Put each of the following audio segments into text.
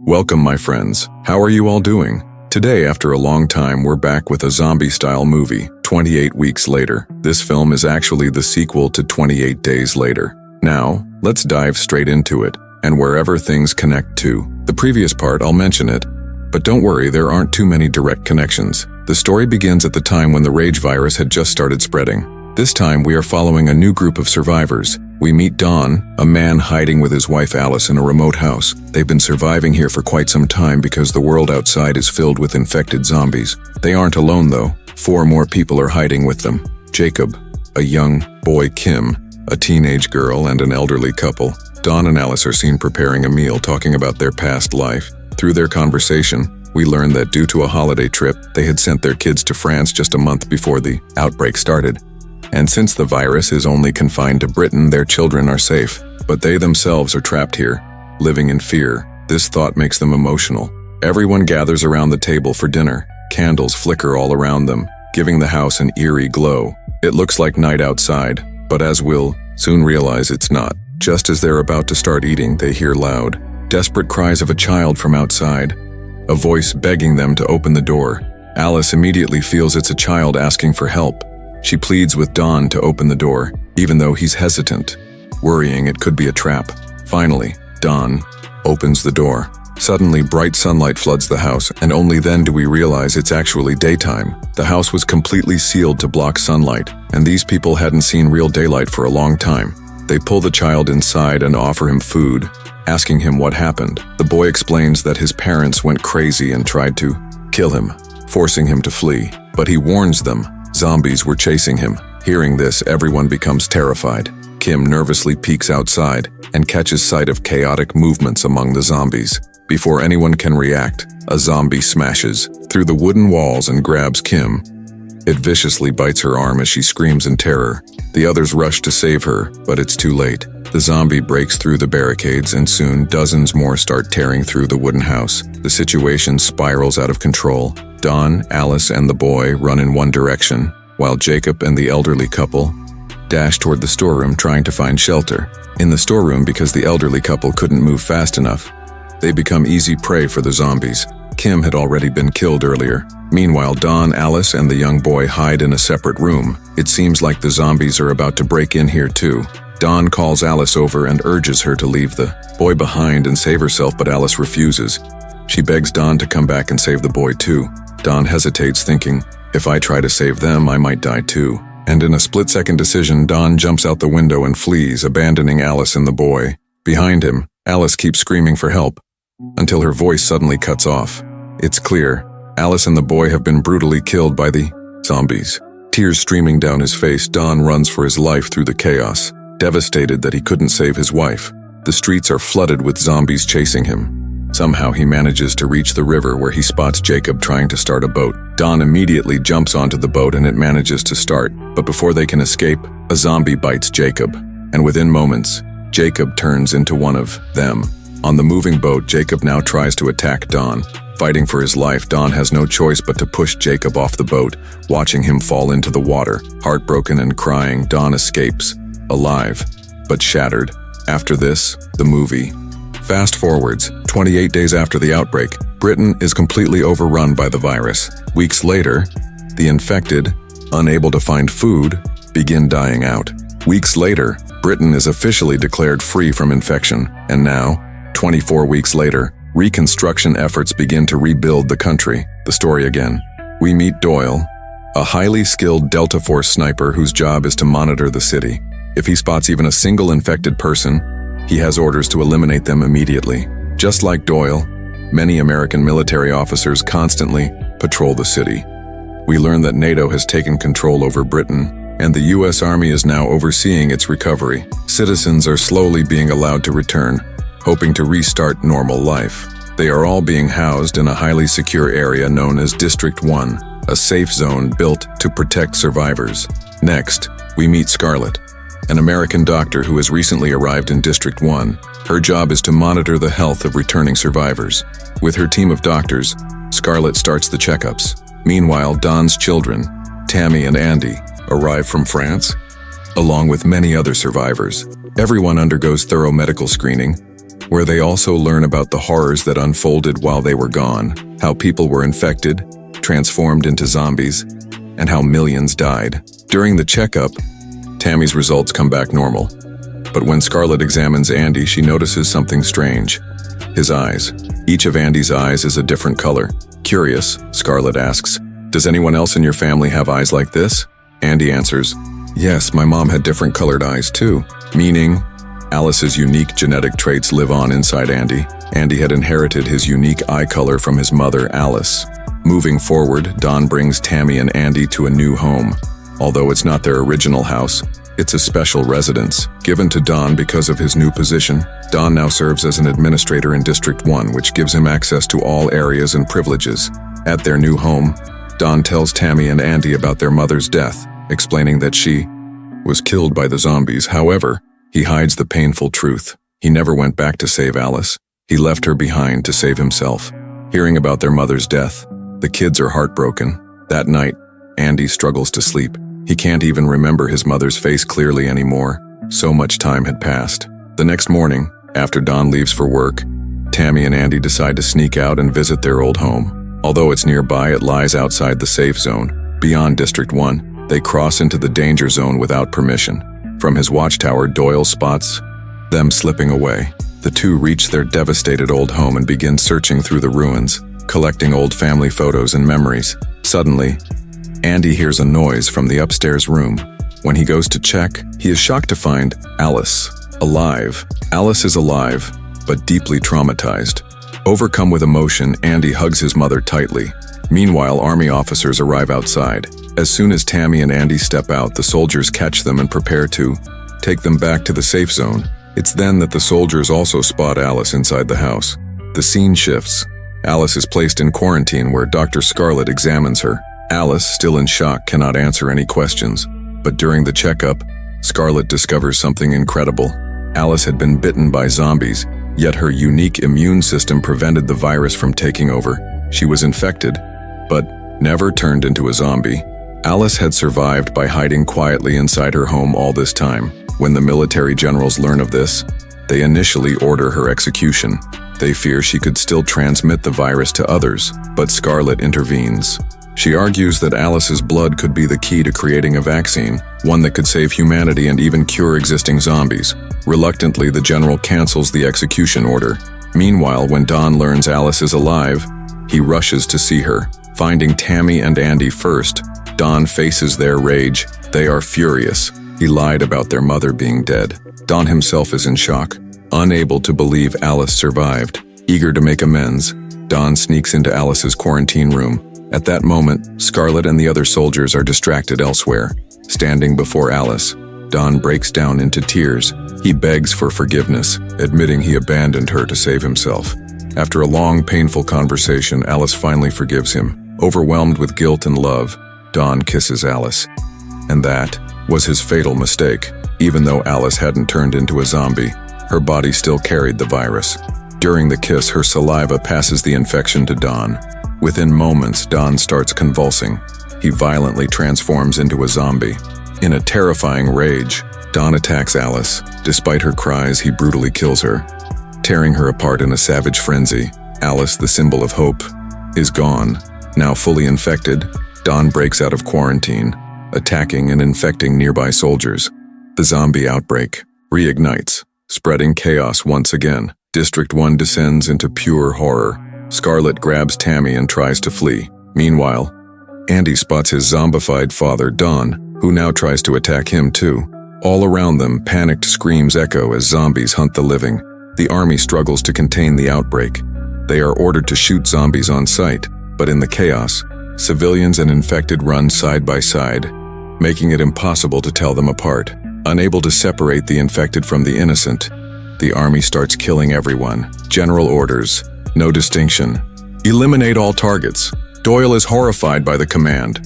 Welcome, my friends. How are you all doing? Today, after a long time, we're back with a zombie-style movie, 28 weeks later. This film is actually the sequel to 28 Days Later. Now, let's dive straight into it, and wherever things connect to. The previous part, I'll mention it, but don't worry, there aren't too many direct connections. The story begins at the time when the rage virus had just started spreading. This time, we are following a new group of survivors. We meet Don, a man hiding with his wife Alice in a remote house. They've been surviving here for quite some time because the world outside is filled with infected zombies. They aren't alone though. 4 more people are hiding with them. Jacob, a young boy Kim, a teenage girl, and an elderly couple. Don and Alice are seen preparing a meal, talking about their past life. Through their conversation, we learn that due to a holiday trip, they had sent their kids to France just a month before the outbreak started. And since the virus is only confined to Britain, their children are safe. But they themselves are trapped here, living in fear. This thought makes them emotional. Everyone gathers around the table for dinner. Candles flicker all around them, giving the house an eerie glow. It looks like night outside, but as we'll soon realize, it's not. Just as they're about to start eating, they hear loud, desperate cries of a child from outside, a voice begging them to open the door. Alice immediately feels it's a child asking for help. She pleads with Don to open the door, even though he's hesitant, worrying it could be a trap. Finally, Don opens the door. Suddenly, bright sunlight floods the house, and only then do we realize it's actually daytime. The house was completely sealed to block sunlight, and these people hadn't seen real daylight for a long time. They pull the child inside and offer him food, asking him what happened. The boy explains that his parents went crazy and tried to kill him, forcing him to flee. But he warns them zombies were chasing him. Hearing this, everyone becomes terrified. Kim nervously peeks outside and catches sight of chaotic movements among the zombies. Before anyone can react, a zombie smashes through the wooden walls and grabs Kim. It viciously bites her arm as she screams in terror. The others rush to save her, but it's too late. The zombie breaks through the barricades, and soon dozens more start tearing through the wooden house. The situation spirals out of control. Don, Alice, and the boy run in one direction, while Jacob and the elderly couple dash toward the storeroom trying to find shelter. In the storeroom, because the elderly couple couldn't move fast enough, they become easy prey for the zombies. Kim had already been killed earlier. Meanwhile, Don, Alice, and the young boy hide in a separate room. It seems like the zombies are about to break in here too. Don calls Alice over and urges her to leave the boy behind and save herself, but Alice refuses. She begs Don to come back and save the boy too. Don hesitates, thinking, if I try to save them, I might die too. And in a split-second decision, Don jumps out the window and flees, abandoning Alice and the boy. Behind him, Alice keeps screaming for help, until her voice suddenly cuts off. It's clear, Alice and the boy have been brutally killed by the zombies. Tears streaming down his face, Don runs for his life through the chaos, devastated that he couldn't save his wife. The streets are flooded with zombies chasing him. Somehow he manages to reach the river where he spots Jacob trying to start a boat. Don immediately jumps onto the boat and it manages to start, but before they can escape, a zombie bites Jacob, and within moments, Jacob turns into one of them. On the moving boat, Jacob now tries to attack Don. Fighting for his life, Don has no choice but to push Jacob off the boat, watching him fall into the water. Heartbroken and crying, Don escapes, alive, but shattered. After this, the movie. Fast forwards, 28 days after the outbreak, Britain is completely overrun by the virus. Weeks later, the infected, unable to find food, begin dying out. Weeks later, Britain is officially declared free from infection, and now, 24 weeks later, reconstruction efforts begin to rebuild the country. The story again. We meet Doyle, a highly skilled Delta Force sniper whose job is to monitor the city. If he spots even a single infected person, he has orders to eliminate them immediately. Just like Doyle, many American military officers constantly patrol the city. We learn that NATO has taken control over Britain, and the U.S. Army is now overseeing its recovery. Citizens are slowly being allowed to return, hoping to restart normal life. They are all being housed in a highly secure area known as District 1, a safe zone built to protect survivors. Next, we meet Scarlett, an American doctor who has recently arrived in District 1. Her job is to monitor the health of returning survivors. With her team of doctors, Scarlett starts the checkups. Meanwhile, Don's children, Tammy and Andy, arrive from France, along with many other survivors. Everyone undergoes thorough medical screening, where they also learn about the horrors that unfolded while they were gone, how people were infected, transformed into zombies, and how millions died. During the checkup, Tammy's results come back normal. But when Scarlett examines Andy, she notices something strange. His eyes. Each of Andy's eyes is a different color. Curious, Scarlett asks, "Does anyone else in your family have eyes like this?" Andy answers, "Yes, my mom had different colored eyes too," meaning Alice's unique genetic traits live on inside Andy. Andy had inherited his unique eye color from his mother, Alice. Moving forward, Dawn brings Tammy and Andy to a new home. Although it's not their original house, it's a special residence, given to Dawn because of his new position. Dawn now serves as an administrator in District 1, which gives him access to all areas and privileges. At their new home, Dawn tells Tammy and Andy about their mother's death, explaining that she was killed by the zombies. However, he hides the painful truth. He never went back to save Alice. He left her behind to save himself. Hearing about their mother's death, the kids are heartbroken. That night, Andy struggles to sleep. He can't even remember his mother's face clearly anymore. So much time had passed. The next morning, after Dawn leaves for work, Tammy and Andy decide to sneak out and visit their old home. Although it's nearby, it lies outside the safe zone. Beyond District 1, they cross into the danger zone without permission. From his watchtower, Doyle spots them slipping away. The two reach their devastated old home and begin searching through the ruins, collecting old family photos and memories. Suddenly, Andy hears a noise from the upstairs room. When he goes to check, he is shocked to find Alice alive. Alice is alive, but deeply traumatized. Overcome with emotion, Andy hugs his mother tightly. Meanwhile, army officers arrive outside. As soon as Tammy and Andy step out, the soldiers catch them and prepare to take them back to the safe zone. It's then that the soldiers also spot Alice inside the house. The scene shifts. Alice is placed in quarantine where Dr. Scarlett examines her. Alice, still in shock, cannot answer any questions. But during the checkup, Scarlett discovers something incredible. Alice had been bitten by zombies, yet her unique immune system prevented the virus from taking over. She was infected, but never turned into a zombie. Alice had survived by hiding quietly inside her home all this time. When the military generals learn of this, they initially order her execution. They fear she could still transmit the virus to others, but Scarlett intervenes. She argues that Alice's blood could be the key to creating a vaccine, one that could save humanity and even cure existing zombies. Reluctantly, the general cancels the execution order. Meanwhile, when Don learns Alice is alive, he rushes to see her. Finding Tammy and Andy first, Don faces their rage. They are furious. He lied about their mother being dead. Don himself is in shock, unable to believe Alice survived. Eager to make amends, Don sneaks into Alice's quarantine room. At that moment, Scarlett and the other soldiers are distracted elsewhere. Standing before Alice, Don breaks down into tears. He begs for forgiveness, admitting he abandoned her to save himself. After a long, painful conversation, Alice finally forgives him. Overwhelmed with guilt and love, Don kisses Alice. And that was his fatal mistake. Even though Alice hadn't turned into a zombie, her body still carried the virus. During the kiss, her saliva passes the infection to Don. Within moments, Don starts convulsing. He violently transforms into a zombie. In a terrifying rage, Don attacks Alice. Despite her cries, he brutally kills her, tearing her apart in a savage frenzy. Alice, the symbol of hope, is gone. Now fully infected, Don breaks out of quarantine, attacking and infecting nearby soldiers. The zombie outbreak reignites, spreading chaos once again. District 1 descends into pure horror. Scarlett grabs Tammy and tries to flee. Meanwhile, Andy spots his zombified father, Don, who now tries to attack him too. All around them, panicked screams echo as zombies hunt the living. The army struggles to contain the outbreak. They are ordered to shoot zombies on sight, but in the chaos, civilians and infected run side by side, making it impossible to tell them apart. Unable to separate the infected from the innocent, the army starts killing everyone. General orders, no distinction. Eliminate all targets. Doyle is horrified by the command.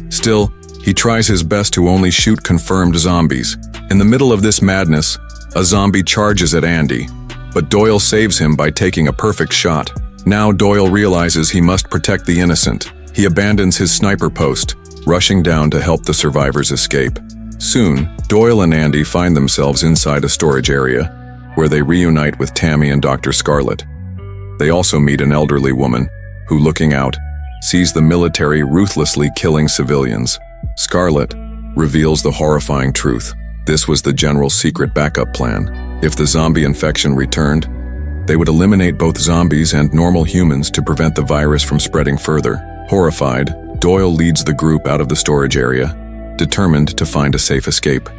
Still, he tries his best to only shoot confirmed zombies. In the middle of this madness, a zombie charges at Andy, but Doyle saves him by taking a perfect shot. Now Doyle realizes he must protect the innocent. He abandons his sniper post, rushing down to help the survivors escape. Soon, Doyle and Andy find themselves inside a storage area. where they reunite with Tammy and Dr. Scarlet. They also meet an elderly woman who, looking out, sees the military ruthlessly killing civilians. Scarlet reveals the horrifying truth. This was the general's secret backup plan. If the zombie infection returned, they would eliminate both zombies and normal humans to prevent the virus from spreading further. Horrified, Doyle leads the group out of the storage area, determined to find a safe escape.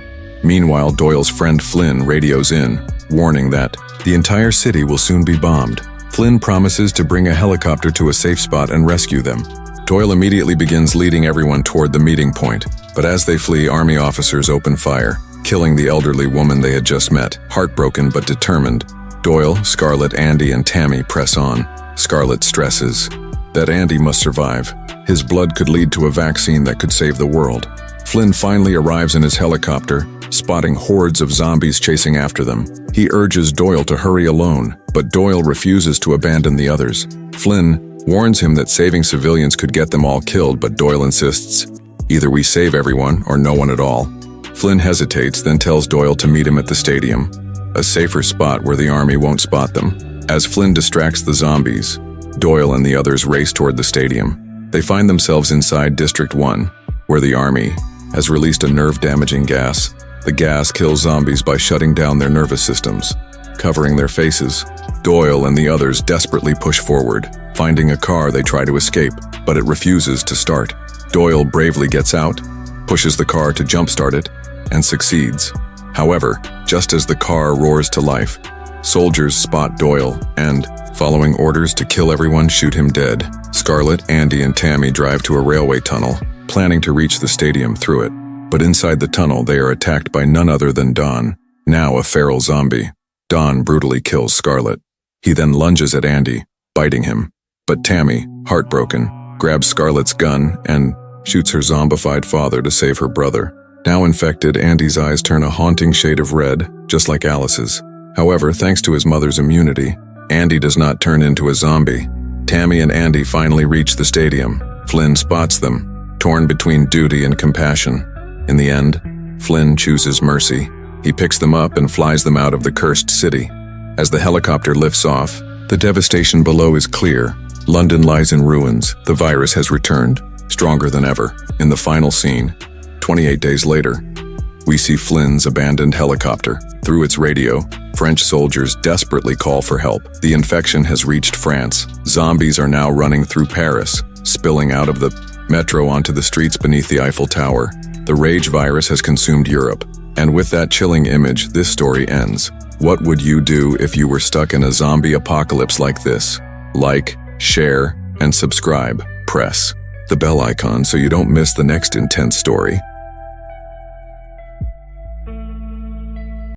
Meanwhile, Doyle's friend Flynn radios in, warning that the entire city will soon be bombed. Flynn promises to bring a helicopter to a safe spot and rescue them. Doyle immediately begins leading everyone toward the meeting point, but as they flee, army officers open fire, killing the elderly woman they had just met. Heartbroken but determined, Doyle, Scarlet, Andy, and Tammy press on. Scarlet stresses that Andy must survive. His blood could lead to a vaccine that could save the world. Flynn finally arrives in his helicopter, spotting hordes of zombies chasing after them. He urges Doyle to hurry alone, but Doyle refuses to abandon the others. Flynn warns him that saving civilians could get them all killed, but Doyle insists, either we save everyone or no one at all. Flynn hesitates, then tells Doyle to meet him at the stadium, a safer spot where the army won't spot them. As Flynn distracts the zombies, Doyle and the others race toward the stadium. They find themselves inside District 1, where the army has released a nerve-damaging gas. The gas kills zombies by shutting down their nervous systems, covering their faces. Doyle and the others desperately push forward. Finding a car, they try to escape, but it refuses to start. Doyle bravely gets out, pushes the car to jumpstart it, and succeeds. However, just as the car roars to life, soldiers spot Doyle and, following orders to kill everyone, shoot him dead. Scarlet, Andy, and Tammy drive to a railway tunnel, planning to reach the stadium through it. But inside the tunnel, they are attacked by none other than Don, now a feral zombie. Don brutally kills Scarlet. He then lunges at Andy, biting him. But Tammy, heartbroken, grabs Scarlet's gun and shoots her zombified father to save her brother. Now infected, Andy's eyes turn a haunting shade of red, just like Alice's. However, thanks to his mother's immunity, Andy does not turn into a zombie. Tammy and Andy finally reach the stadium. Flynn spots them, torn between duty and compassion. In the end, Flynn chooses mercy. He picks them up and flies them out of the cursed city. As the helicopter lifts off, the devastation below is clear. London lies in ruins. The virus has returned, stronger than ever. In the final scene, 28 days later, we see Flynn's abandoned helicopter. Through its radio, French soldiers desperately call for help. The infection has reached France. Zombies are now running through Paris, spilling out of the metro onto the streets beneath the Eiffel Tower. The rage virus has consumed Europe. And with that chilling image, this story ends. What would you do if you were stuck in a zombie apocalypse like this? Like, share, and subscribe. Press the bell icon so you don't miss the next intense story.